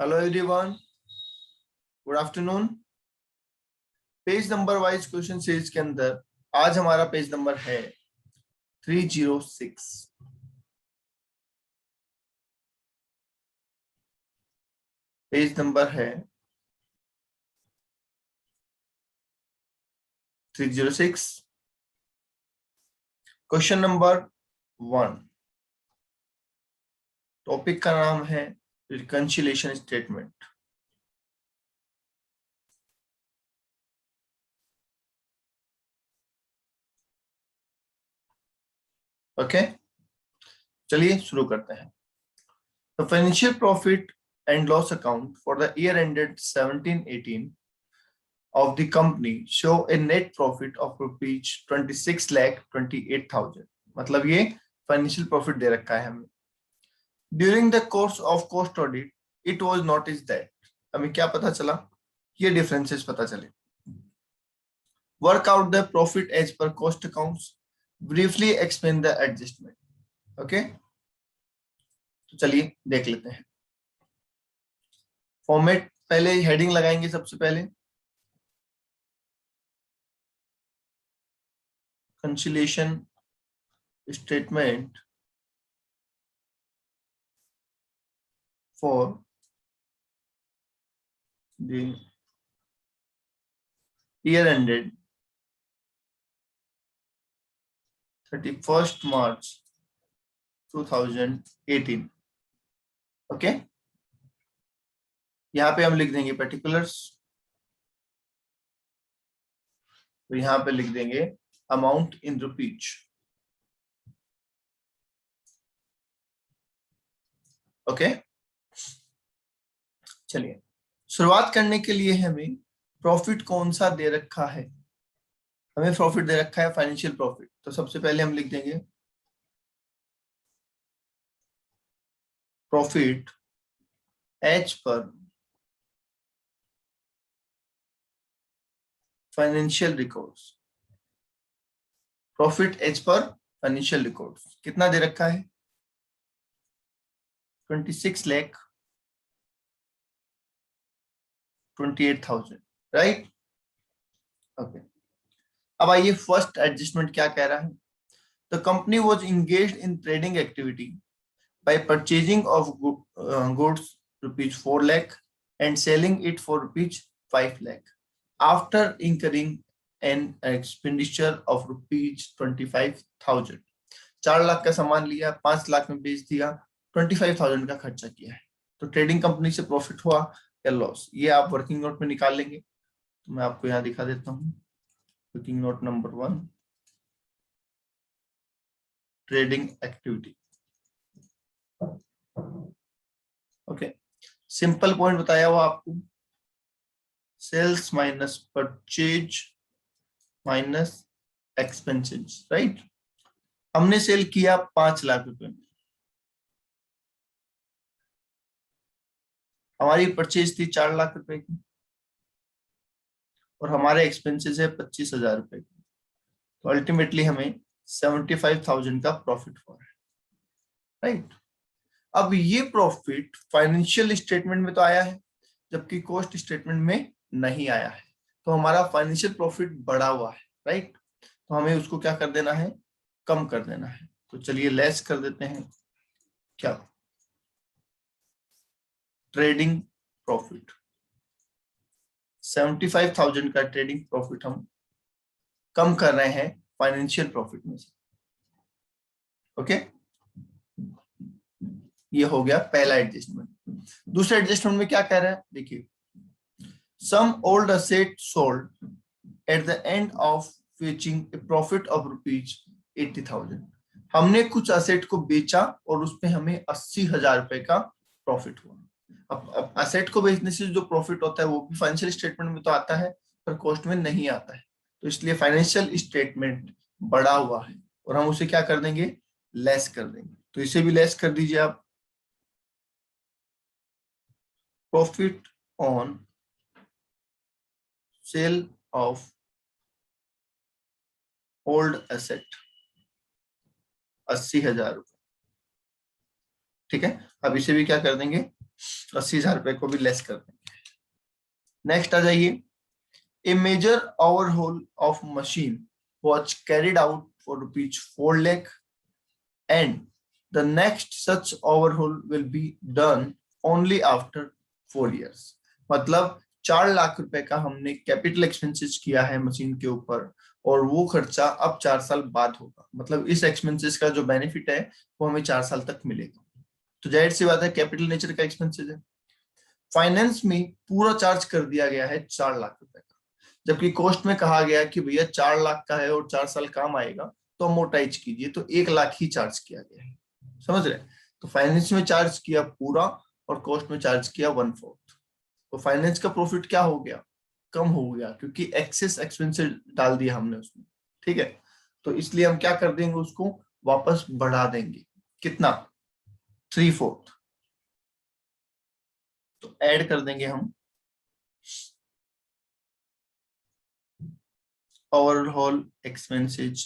Hello everyone, good afternoon. Page number wise question series के अंदर आज हमारा पेज नंबर है 306। पेज नंबर है 306। Question number 1। टॉपिक का नाम है रिकंसिलिएशन स्टेटमेंट। ओके, चलिए शुरू करते हैं। The financial profit and loss account for the year ended 17-18 of the company show a net profit of rupees 26,28,000। मतलब ये फाइनेंशियल प्रॉफिट दे रखा है हमें। During the course of cost audit it was notice that, हमें क्या पता चला, ये डिफरेंसेस पता चले। Work out the profit as per cost accounts, briefly explain the adjustment. Okay, तो चलिए देख लेते हैं। फॉर्मेट पहले हेडिंग लगाएंगे सबसे पहले, conciliation statement for the year ended 31st March 2018। Okay, यहाँ पे हम लिख देंगे पर्टिकुलर्स, तो यहाँ पे लिख देंगे अमाउंट इन रुपीज। ओके, चलिए शुरुआत करने के लिए हमें प्रॉफिट कौन सा दे रखा है। हमें प्रॉफिट दे रखा है फाइनेंशियल प्रॉफिट, तो सबसे पहले हम लिख देंगे profit as per financial records. Profit as per financial records कितना दे रखा है? 26,28,000, राइट। ओके, अब आइए फर्स्ट एडजस्टमेंट क्या कह रहा है। The company was engaged in trading activity by purchasing of goods rupees 4 lakh and selling it for rupees 5 lakh after incurring an expenditure of rupees 25,000। 4 lakh का सामान लिया, 5 लाख में बेच दिया, 25,000 का खर्चा किया है। तो ट्रेडिंग कंपनी से प्रॉफिट हुआ या लॉस, ये आप वर्किंग नोट में निकाल लेंगे। तो मैं आपको यहाँ दिखा देता हूँ, working note number 1, trading activity. Okay, simple point बताया हुआ आपको, sales minus purchase minus expenses, right. हमने सेल किया 5 लाख रुपए में, हमारी परचेज थी 4 लाख रुपए की, और हमारे एक्सपेंसेस है 25,000 रुपए की। तो अल्टीमेटली हमें 75,000 का प्रॉफिट हुआ है, राइट। अब ये प्रॉफिट फाइनेंशियल स्टेटमेंट में तो आया है, जबकि कॉस्ट स्टेटमेंट में नहीं आया है। तो हमारा फाइनेंशियल प्रॉफिट बढ़ा हुआ है, राइट। तो हमें उसको क्या कर देना है, कम कर देना है। तो चलिए लेस कर देते हैं, क्या, ट्रेडिंग प्रॉफिट 75,000 का ट्रेडिंग प्रॉफिट हम कम कर रहे हैं फाइनेंशियल प्रॉफिट में से। ओके, ये हो गया पहला एडजस्टमेंट। दूसरा एडजस्टमेंट में क्या कह रहा है, देखिए, some old asset sold at the end of fetching a profit of rupees 80,000। हमने कुछ असेट को बेचा और उसमें हमें 80,000 रुपए का प्रॉफिट हुआ। अब असेट को बेचने से जो प्रॉफिट होता है वो भी फाइनेंशियल स्टेटमेंट में तो आता है, पर कॉस्ट में नहीं आता है। तो इसलिए फाइनेंशियल स्टेटमेंट बड़ा हुआ है और हम उसे क्या कर देंगे, लेस कर देंगे। तो इसे भी लेस कर दीजिए आप। Profit on sale of old asset 80,000 रुपए, ठीक है। अब इसे भी क्या कर देंगे, 80,000 रुपए को भी लेस कर देंगे। नेक्स्ट आ जाइए, a major overhaul of machine was carried out for rupees 4 lakh and the next such overhaul will be done only after 4 years। मतलब 4 लाख रुपए का हमने कैपिटल एक्सपेंसेस किया है मशीन के ऊपर और वो खर्चा अब 4 साल बाद होगा। मतलब इस एक्सपेंसेस का जो बेनिफिट है वो हमें 4 साल तक मिलेगा। तो जाहिर सी बात है कैपिटल नेचर का एक्सपेंसेस है। फाइनेंस में पूरा चार्ज कर दिया गया है 4 लाख रुपए का, जबकि कॉस्ट में कहा गया कि भैया 4 लाख का है और 4 साल काम आएगा तो अमोर्टाइज कीजिए, तो 1 लाख ही चार्ज किया गया है। समझ रहे? तो फाइनेंस में चार्ज किया पूरा और कॉस्ट में चार्ज किया 1/4। तो फाइनेंस का प्रॉफिट क्या हो गया? कम हो गया, क्योंकि एक्सेस एक्सपेंसेस डाल दिया हमने उसमें। ठीक है, तो इसलिए हम क्या कर देंगे, उसको वापस बढ़ा देंगे। कितना? 3/4। तो ऐड कर देंगे हम ओवरऑल एक्सपेंसेज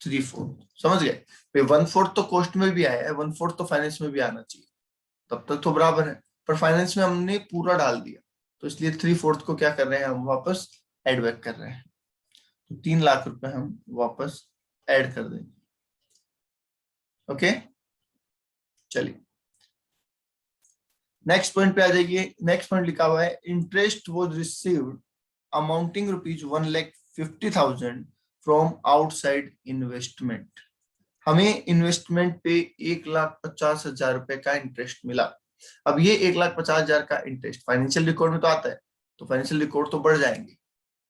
3/4। समझ गए? 1/4 तो कॉस्ट में भी आया है, 1/4 तो फाइनेंस में भी आना चाहिए, तब तक तो बराबर है। पर फाइनेंस में हमने पूरा डाल दिया, तो इसलिए 3/4 को क्या कर रहे हैं हम वापस एड बैक कर रहे हैं। तो 3 लाख रुपए हम वापस ऐड कर देंगे। ओके, चलिए नेक्स्ट पॉइंट पे आ जाइए। नेक्स्ट पॉइंट लिखा हुआ है, interest was received amounting ₹1,50,000 from outside investment. हमें इन्वेस्टमेंट पे 1,50,000 रुपए का इंटरेस्ट मिला। अब ये 1,50,000 का इंटरेस्ट फाइनेंशियल रिकॉर्ड में तो आता है, तो फाइनेंशियल रिकॉर्ड तो बढ़ जाएंगे।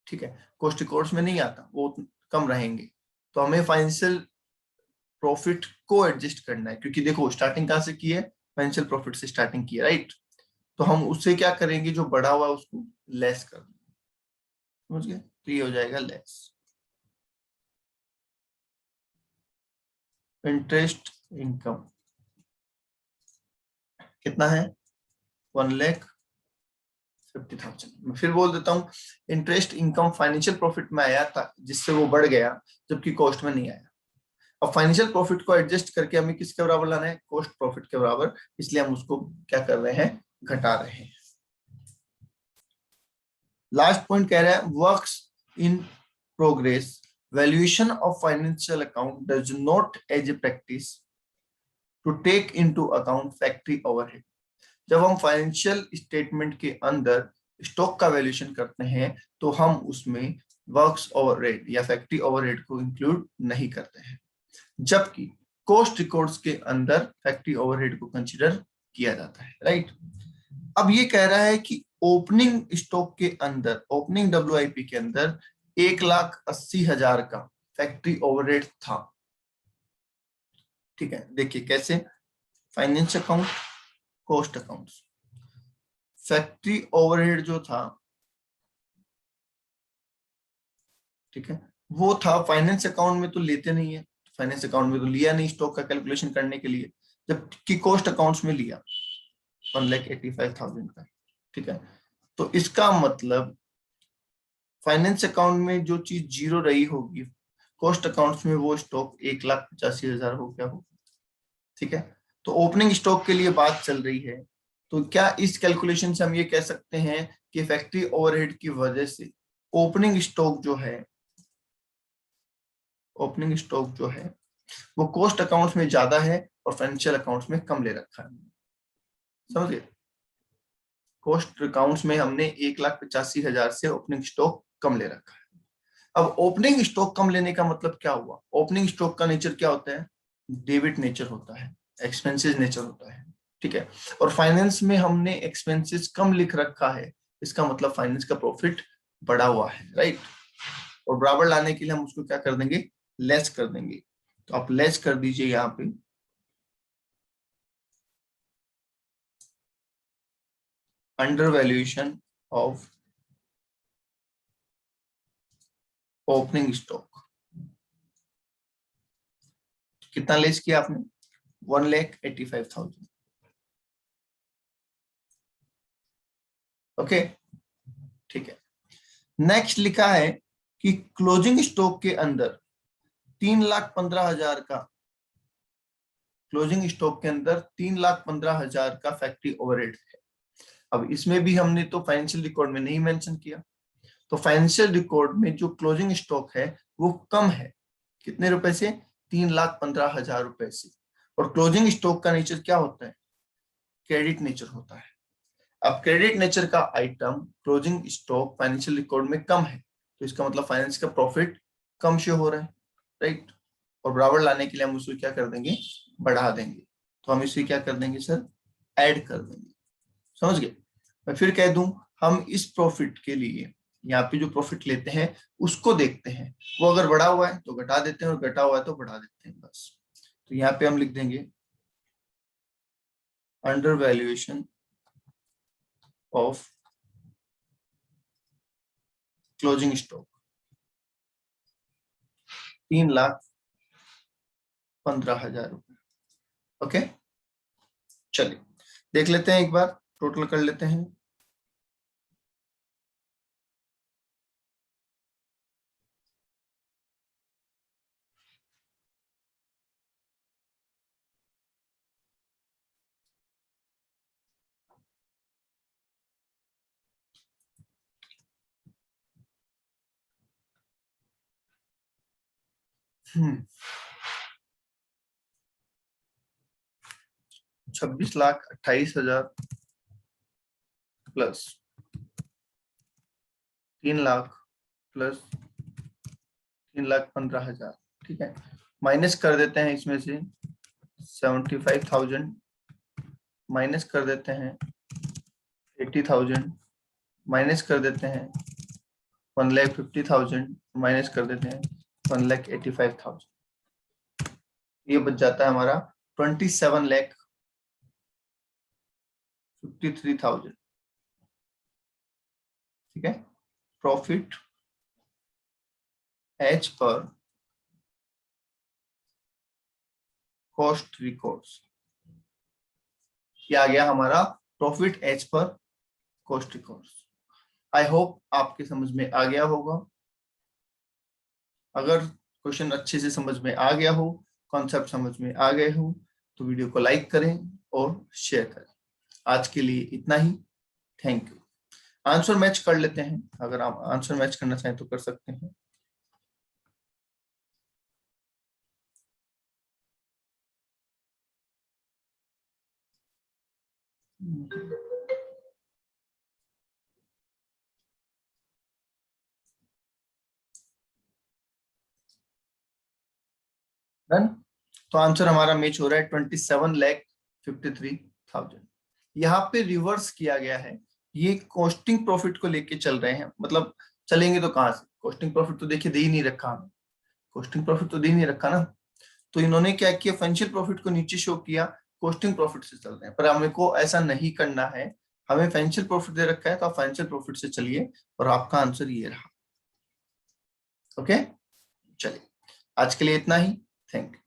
ठीक है, कॉस्ट रिकॉर्ड्स में नहीं आता, वो कम रहेंगे। तो हमें फाइनेंशियल प्रॉफिट को एडजस्ट करना है, क्योंकि देखो स्टार्टिंग कहां से की है? फाइनेंशियल प्रॉफिट से स्टार्टिंग की है, राइट? तो हम उससे क्या करेंगे, जो बढ़ा हुआ है उसको लेस कर देंगे। समझ गए? तो ये हो जाएगा लेस। इंटरेस्ट इनकम कितना है? 1,50,000। मैं फिर बोल देता हूँ, इंटरेस्ट इनकम फाइनेंशियल प्रॉफिट में आया था जिससे वो बढ़ गया, जबकि कॉस्ट में नहीं आया। अब फाइनेंशियल प्रॉफिट को एडजस्ट करके हमें किसके बराबर लाना है? कॉस्ट प्रॉफिट के बराबर। इसलिए हम उसको क्या कर रहे हैं? घटा रहे हैं। लास्ट पॉइंट कह रहा है, works in progress valuation of financial account does not as a practice to take into account factory overhead. जब हम फाइनेंशियल स्टेटमेंट के अंदर स्टॉक का वैल्यूएशन करते हैं तो हम उसमें वर्क्स ओवरहेड या फैक्ट्री ओवरहेड को इंक्लूड नहीं करते हैं, जबकि कॉस्ट रिकॉर्ड्स के अंदर फैक्ट्री ओवरहेड को कंसीडर किया जाता है, राइट? अब ये कह रहा है कि ओपनिंग स्टॉक के अंदर, ओपनिंग WIP के अंदर 1,80,000 का फैक्ट्री ओवरहेड था। ठीक है, देखिए कैसे, finance account, cost account, factory overhead जो था, ठीक है, वो था फाइनेंस अकाउंट में तो लेते नहीं है, फाइनेंस अकाउंट में तो लिया नहीं स्टॉक का कैलकुलेशन करने के लिए, जबकि कॉस्ट अकाउंट्स में लिया 1,85,000 का। ठीक है, तो इसका मतलब फाइनेंस अकाउंट में जो चीज जीरो रही होगी, कॉस्ट अकाउंट्स में वो स्टॉक 1,85,000 हो गया होगा। ठीक है, तो ओपनिंग स्टॉक के लिए बात चल रही है, तो क्या इस कैलकुलेशन से हम ये कह सकते हैं कि फैक्ट्री ओवरहेड की वजह से ओपनिंग स्टॉक जो है, ओपनिंग स्टॉक जो है वो कॉस्ट अकाउंट्स में ज्यादा है और फाइनेंशियल अकाउंट्स में कम ले रखा है? समझिए, कॉस्ट अकाउंट्स में हमने 1,85,000 से ओपनिंग स्टॉक कम ले रखा है। अब ओपनिंग स्टॉक कम लेने का मतलब क्या हुआ? ओपनिंग स्टॉक का नेचर क्या होता है? डेबिट नेचर होता है, एक्सपेंसेस नेचर होता है। ठीक है, और फाइनेंस में हमने एक्सपेंसेस कम लिख रखा है, इसका मतलब फाइनेंस का प्रॉफिट बढ़ा हुआ है, राइट? और बराबर लाने के लिए हम उसको क्या कर देंगे? लेस कर देंगे। तो आप लेस कर दीजिए यहाँ पे, under valuation of opening stock. कितना लेस किया आपने? 1,85,000। ओके, ठीक है। नेक्स्ट लिखा है कि क्लोजिंग स्टॉक के अंदर 3,15,000 का क्लोजिंग स्टॉक के अंदर 3,15,000 का फैक्ट्री ओवरहेड है। अब इसमें भी हमने तो फाइनेंशियल रिकॉर्ड में नहीं मेंशन किया, तो फाइनेंशियल रिकॉर्ड में जो क्लोजिंग स्टॉक है वो कम है, कितने रुपए से? 3,15,000 रुपए से। और क्लोजिंग स्टॉक का नेचर क्या होता है? क्रेडिट नेचर होता है। अब क्रेडिट नेचर का item closing stock financial record में कम है, तो इसका मतलब फाइनेंस का प्रॉफिट कम शो हो रहा है, राइट। और बराबर लाने के लिए हम उसको क्या कर देंगे? बढ़ा देंगे। तो हम इसे क्या कर देंगे सर? ऐड कर देंगे। समझ गए? मैं फिर कह दूं, हम इस प्रॉफिट के लिए यहाँ पे जो प्रॉफिट लेते हैं उसको देखते हैं, वो अगर बढ़ा हुआ है तो घटा देते हैं और घटा हुआ है तो बढ़ा देते हैं, बस। तो यहाँ पे हम लिख देंगे under valuation of closing stock 3,15,000 रुपए। ओके, चलिए देख लेते हैं, एक बार टोटल कर लेते हैं। हम्म 26,28,000 प्लस 3,00,000 प्लस 3,15,000, ठीक है। माइनस कर देते हैं इसमें से 75,000, माइनस कर देते हैं 80,000, माइनस कर देते हैं 1,50,000, माइनस कर देते हैं 1,85,000। ये बच जाता है हमारा 27,53,000, ठीक है। Profit as per cost records, ये आ गया हमारा profit as per cost records. I hope आपके समझ में आ गया होगा। अगर क्वेश्चन अच्छे से समझ में आ गया हो, कॉन्सेप्ट समझ में आ गए हो, तो वीडियो को लाइक करें और शेयर करें। आज के लिए इतना ही, थैंक यू। आंसर मैच कर लेते हैं, अगर आप आंसर मैच करना चाहें तो कर सकते हैं। डन। तो आंसर हमारा मैच हो रहा है 27,53,000। यहाँ पे रिवर्स किया गया है, ये कॉस्टिंग प्रॉफिट को लेके चल रहे हैं, मतलब चलेंगे तो कहाँ से? कॉस्टिंग प्रॉफिट तो देखिए दे ही नहीं रखा हमें, कॉस्टिंग प्रॉफिट तो दे नहीं रखा ना। तो इन्होंने क्या किया, फाइनेंशियल प्रॉफिट को नीचे शो किया, कॉस्टिंग प्रॉफिट से चल रहे हैं, पर हमें को ऐसा नहीं करना है। हमें फाइनेंशियल प्रॉफिट दे रखा है तो आप फाइनेंशियल प्रॉफिट से चलिए, और आपका आंसर ये रहा। ओके, चलिए आज के लिए इतना ही, थैंक यू।